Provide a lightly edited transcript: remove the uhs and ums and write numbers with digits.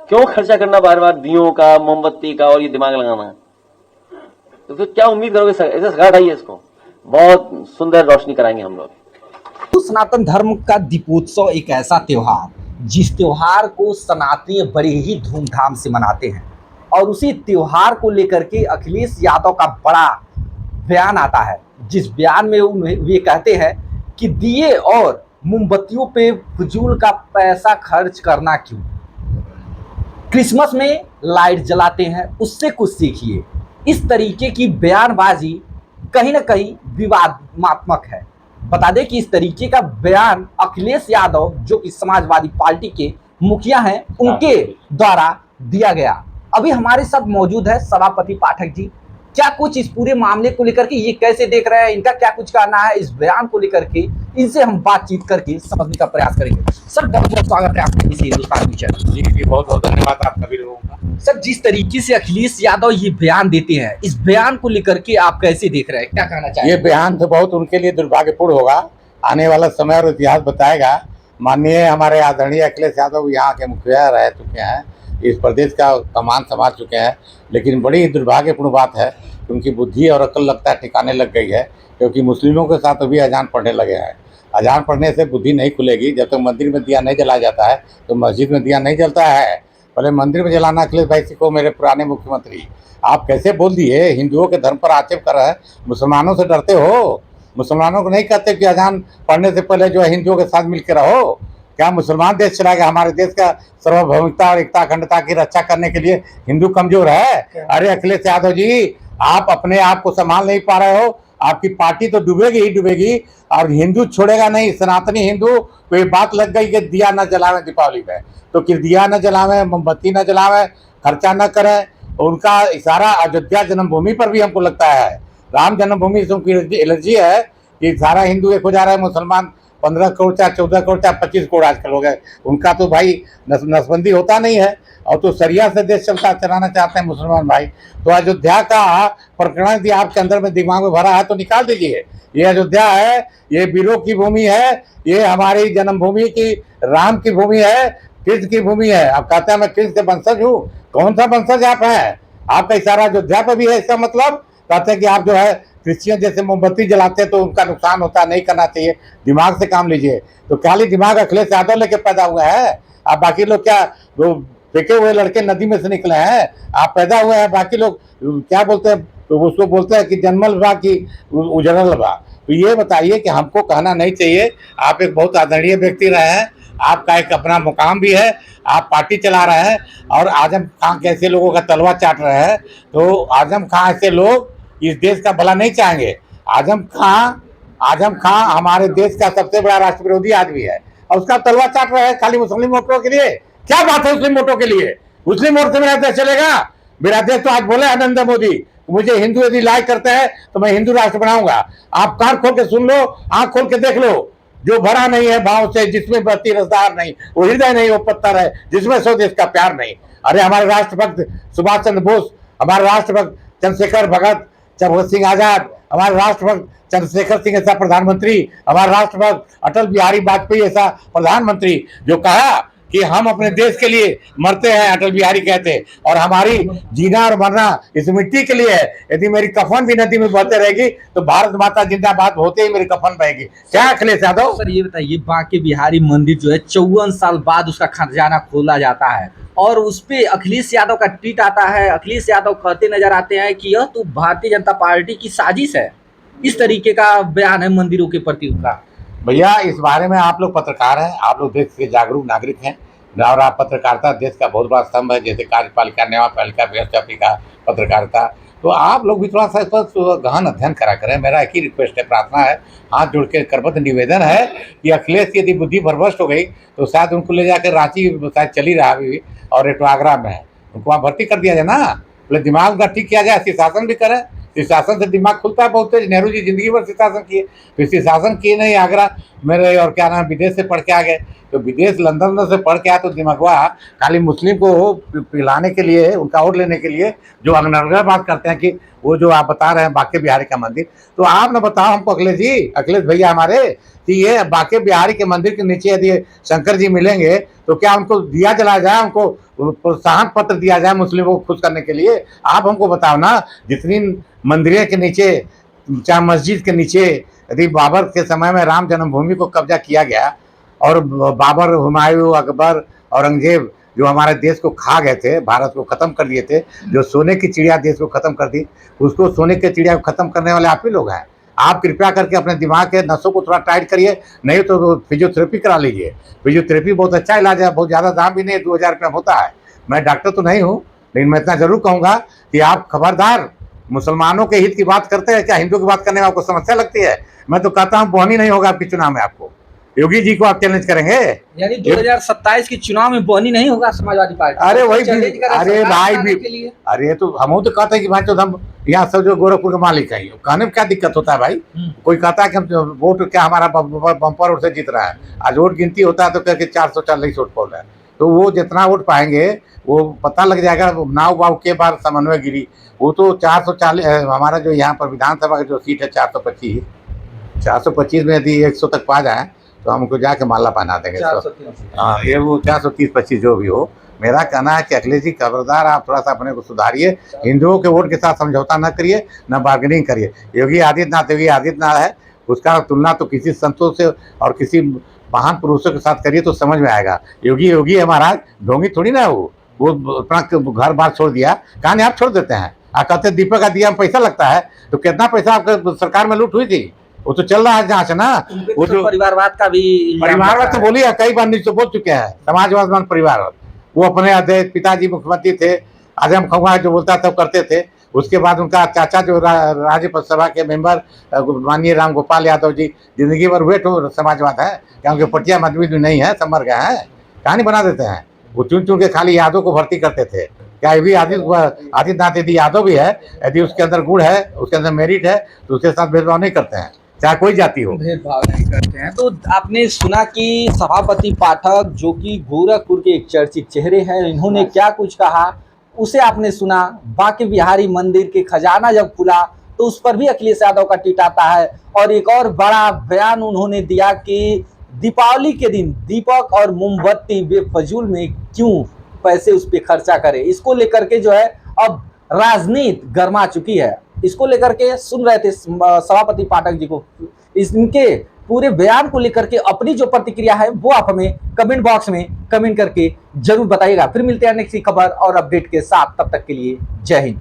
क्यों खर्चा करना बार बार दियों का, मोमबत्ती का और ये दिमाग लगाना? तो फिर क्या उम्मीद करोगे? ऐसे सरकार आई है, इसको बहुत सुंदर रोशनी कराएंगे हम लोग। तो सनातन धर्म का दीपोत्सव एक ऐसा त्योहार जिस त्योहार को सनातनी बड़े ही धूमधाम से मनाते हैं, और उसी त्योहार को लेकर के अखिलेश यादव का बड़ा बयान आता है, जिस बयान में वे कहते हैं कि दिए और मोमबत्तियों पे फिजूल का पैसा खर्च करना क्यों, क्रिसमस में लाइट जलाते हैं, उससे कुछ सीखिए। इस तरीके की बयानबाजी कहीं ना कहीं विवादात्मक है। बता दें कि इस तरीके का बयान अखिलेश यादव जो कि समाजवादी पार्टी के मुखिया हैं, उनके द्वारा दिया गया। अभी हमारे साथ मौजूद है सभापति पाठक जी। क्या कुछ इस पूरे मामले को लेकर के ये कैसे देख रहे हैं, इनका क्या कुछ कहना है इस बयान को लेकर के, इनसे हम बातचीत करके समझने का प्रयास करेंगे। सर, बहुत बहुत स्वागत है आपका इस हिंदुस्तान विषय। जी, बहुत बहुत धन्यवाद आप सभी लोगों का। सर, जिस तरीके से अखिलेश यादव ये बयान देते हैं, इस बयान को लेकर के आप कैसे देख रहे हैं, क्या कहना चाहिए? ये बयान तो बहुत उनके लिए दुर्भाग्यपूर्ण होगा। आने वाला समय और इतिहास बताएगा। माननीय हमारे आदरणीय अखिलेश यादव यहाँ के मुखिया रह चुके हैं, इस प्रदेश का कमान संभाल चुके हैं, लेकिन बड़ी दुर्भाग्यपूर्ण बात है कि उनकी बुद्धि और अकल लगता है ठिकाने लग गई है, क्योंकि मुस्लिमों के साथ अभी अजान पढ़ने लगे हैं। अजान पढ़ने से बुद्धि नहीं खुलेगी। जब तक मंदिर में दिया नहीं जलाया जाता है तो मस्जिद में दिया नहीं जलता है। पहले मंदिर में जलाना। अखिलेश भाई को, मेरे पुराने मुख्यमंत्री, आप कैसे बोल दिए? हिंदुओं के धर्म पर आक्षेप कर रहे हैं। मुसलमानों से डरते हो? मुसलमानों को नहीं कहते कि अजान पढ़ने से पहले जो है हिंदुओं के साथ मिलकर रहो? क्या मुसलमान देश चलाएगा? हमारे देश का सार्वभौमिकता और एकता अखंडता की रक्षा करने के लिए हिंदू कमजोर है? अरे अखिलेश यादव जी, आप अपने आप को संभाल नहीं पा रहे हो। आपकी पार्टी तो डूबेगी ही डूबेगी, और हिंदू छोड़ेगा नहीं। सनातनी हिंदू को ये बात लग गई कि दिया न जलावे दीपावली में, तो कि दिया न जलावे, मोमबत्ती न जलावे, खर्चा न करें। उनका इशारा अयोध्या जन्मभूमि पर भी हमको लगता है। राम जन्मभूमि से उनकी एलर्जी है कि सारा हिंदू एक हो जा रहा है। मुसलमान 15 करोड़ चाहे 14 करोड़ चाहे 25 करोड़ आजकल हो गए। उनका तो भाई नसबंदी होता नहीं है, और तो सरिया से देश चलाना चाहते हैं मुसलमान भाई। तो अयोध्या का प्रकरण यदि आपके अंदर में दिमाग में भरा है तो निकाल दीजिए। ये अयोध्या है, ये वीरों की भूमि है, ये हमारी जन्मभूमि की, राम की भूमि है, कृष्ण की भूमि है। आप कहते हैं मैं कृष्ण के वंशज हूँ। कौन सा वंशज आप हैं? आपका इशारा अयोध्या पर भी है। इसका मतलब कहते हैं कि आप जो है क्रिश्चियन जैसे मोमबत्ती जलाते हैं तो उनका नुकसान होता है, नहीं करना चाहिए। दिमाग से काम लीजिए। तो खाली दिमाग अखिलेश यादव लेके पैदा हुए हैं? आप बाकी लोग क्या वो फेंके हुए लड़के नदी में से निकले हैं? आप पैदा हुए हैं, बाकी लोग क्या बोलते हैं, तो उसको बोलते हैं कि जन्मल बा की उजड़ल बा। तो ये बताइए कि हमको कहना नहीं चाहिए। आप एक बहुत आदरणीय व्यक्ति रहे हैं, आपका एक अपना मुकाम भी है, आप पार्टी चला रहे हैं, और आजम खां कैसे लोगों का तलवा चाट रहे हैं। तो आजम खां ऐसे लोग इस देश का भला नहीं चाहेंगे। आजम खां हमारे देश का सबसे बड़ा राष्ट्र विरोधी आदमी है, और उसका तलवा चाट रहे हैं खाली मुस्लिम वोटरों के लिए। क्या बात है मुस्लिम वोटों के लिए? मुस्लिम वोट से मेरा देश चलेगा? मेरा देश तो आज बोले नरेंद्र मोदी, मुझे हिंदू यदि लाइक करते हैं तो मैं हिंदू राष्ट्र बनाऊंगा। आप कान खोल के सुन लो, आंख खोल के देख लो। जो भरा नहीं है भाव से, जिसमें बत्ती रसदार नहीं, वो हृदय नहीं, वो पत्थर है जिसमें स्वदेश का प्यार नहीं। अरे हमारे राष्ट्रभक्त सुभाष चंद्र बोस, हमारे राष्ट्रभक्त चंद्रशेखर भगत, भगत सिंह आजाद, हमारे राष्ट्रभक्त चंद्रशेखर सिंह ऐसा प्रधानमंत्री, हमारे राष्ट्रभक्त अटल बिहारी वाजपेयी ऐसा प्रधानमंत्री, जो कहा कि हम अपने देश के लिए मरते हैं, अटल बिहारी कहते, और हमारी जीना और मरना इस मिट्टी के लिए है। यदि मेरी कफन भी नदी में बहते रहेगी तो भारत माता जिंदाबाद होते ही मेरी कफन बहेगी। क्या अखिलेश यादव? सर, ये बताइए, बांके बिहारी मंदिर जो है 54 साल बाद उसका खजाना खोला जाता है, और उस पे अखिलेश यादव का ट्वीट आता है। अखिलेश यादव कहते नजर आते हैं कि यह तो भारतीय जनता पार्टी की साजिश है। इस तरीके का बयान है मंदिरों के प्रति उनका। भैया, इस बारे में आप लोग पत्रकार हैं, आप लोग देश के जागरूक नागरिक हैं, और आप पत्रकारिता देश का बहुत बड़ा स्तंभ है, जैसे कार्यपालिका, न्यायपालिका, व्यवस्थापिका, पत्रकारिता। तो आप लोग भी थोड़ा सा इस पर गहन अध्ययन करा करें। मेरा एक ही रिक्वेस्ट है, प्रार्थना है, हाथ जोड़ के करबद्ध निवेदन है कि अखिलेश की यदि बुद्धि भ्रष्ट हो गई तो शायद उनको ले जाकर रांची शायद चली रहा अभी, और एक आगरा में है, उनको वहाँ भर्ती कर दिया जाए ना। बोले दिमाग का ठीक किया जाए, शीर्षासन भी करें। शीर्षासन से दिमाग खुलता है बहुत तेज। नेहरू जी जिंदगी भर शीर्षासन किए, फिर शीर्षासन किए नहीं, आगरा मेरे और क्या नाम विदेश से पढ़ के आ गए। तो विदेश लंदन से पढ़ के आया तो दिमागवा खाली मुस्लिम को पिलाने के लिए, उनका वोट लेने के लिए जो अगनरगा बात करते हैं कि वो जो आप बता रहे हैं बांके बिहारी का मंदिर। तो आप ना बताओ हमको अखिलेश जी, अखिलेश भैया हमारे, कि ये बाके बिहारी के मंदिर के नीचे यदि शंकर जी मिलेंगे तो क्या उनको दिया जलाया जाए, उनको प्रोत्साहन पत्र दिया जाए मुस्लिमों को खुश करने के लिए? आप हमको बताओ ना, जितनी मंदिर के नीचे, चाहे मस्जिद के नीचे, यदि बाबर के समय में राम जन्मभूमि को कब्जा किया गया और बाबर, हुमायूं, अकबर, औरंगजेब जो हमारे देश को खा गए थे, भारत को खत्म कर दिए थे, जो सोने की चिड़िया देश को खत्म कर दी, उसको सोने की चिड़िया को खत्म करने वाले आप ही लोग हैं। आप कृपया करके अपने दिमाग के नसों को थोड़ा टाइट करिए, नहीं तो फिजियोथेरेपी करा लीजिए। फिजियोथेरेपी बहुत अच्छा इलाज है, बहुत ज़्यादा दाम भी नहीं, 2000 रुपया होता है। मैं डॉक्टर तो नहीं हूँ, लेकिन मैं इतना जरूर कहूँगा कि आप खबरदार, मुसलमानों के हित की बात करते हैं क्या हिंदू की बात करने में आपको समस्या लगती है? मैं तो कहता हूँ बोहनी नहीं होगा आपके चुनाव में। आपको योगी जी को आप चैलेंज करेंगे, यानी 2027 के चुनाव में बोहनी नहीं होगा समाजवादी पार्टी? अरे वही चैलेंज कर रहा है अरे सरकार भाई बनाने भी, के लिए। अरे तो हम तो कहते हैं कि भाई तो हम यहाँ सब जो गोरखपुर के मालिक हैं, कहने में क्या दिक्कत होता है भाई? कोई कहता है कि हम वोट क्या हमारा बम्पर वोट से जीत रहा है, आज वोट गिनती होता है तो कहकर 440 वोट पड़ रहा है, तो वो जितना वोट पाएंगे वो पता लग जाएगा। नाव वाव के बार समन्वय गिरी, वो तो 440, हमारा जो यहाँ पर विधानसभा की जो सीट है 425 में यदि 100 तक पा जाए तो हमको जाके माला पहना देंगे। हाँ, ये वो 430-25 जो भी हो। मेरा कहना है कि अखिलेश जी खबरदार, आप थोड़ा सा अपने को सुधारिए, हिंदुओं के वोट के साथ समझौता न करिए, न बार्गेनिंग करिए। योगी आदित्यनाथ है, उसका तुलना तो किसी संतों से और किसी महान पुरुषों के साथ करिए तो समझ में आएगा। योगी है महाराज, ढोंगी थोड़ी ना वो अपना घर बार छोड़ दिया, कहानी आप छोड़ देते हैं। आप कहते दीपक का दिया में पैसा लगता है, तो कितना पैसा आपके सरकार में लूट हुई थी? वो तो चल रहा है जांच ना। वो जो परिवारवाद का भी परिवारवाद तो बोलिए, कई बार नीचे बोल चुके हैं, समाजवाद परिवारवाद। वो अपने अध्यक्ष पिताजी मुख्यमंत्री थे, आजम खंगा जो बोलता था करते थे। उसके बाद उनका चाचा जो राज्यसभा के मेंबर माननीय राम गोपाल यादव जी, जिंदगी भर हुए तो समाजवाद है क्या? उनके पटिया मजबूत भी नहीं है, समर गए हैं, कहानी बना देते हैं। वो चुन के खाली यादव को भर्ती करते थे। क्या ये भी आदित्यनाथ यदि यादव भी है, यदि उसके अंदर गुण है, उसके अंदर मेरिट है, तो उसके साथ भेदभाव नहीं करते हैं, चाहे कोई जाति हो, भेदभाव नहीं करते हैं। तो आपने सुना कि सभापति पाठक जो कि गोरखपुर के एक चर्चित चेहरे हैं, इन्होंने क्या कुछ कहा उसे आपने सुना। बाके बिहारी मंदिर के खजाना जब खुला तो उस पर भी अखिलेश यादव का ट्वीट आता है, और एक और बड़ा बयान उन्होंने दिया कि दीपावली के दिन दीपक और मोमबत्ती बेफजूल में क्यों पैसे उस पर खर्चा करें। इसको लेकर के जो है अब राजनीति गर्मा चुकी है। इसको लेकर के सुन रहे थे सभापति पाठक जी को, इनके पूरे बयान को लेकर के अपनी जो प्रतिक्रिया है वो आप हमें कमेंट बॉक्स में कमेंट करके जरूर बताइएगा। फिर मिलते हैं नेक्स्ट खबर और अपडेट के साथ, तब तक के लिए जय हिंद।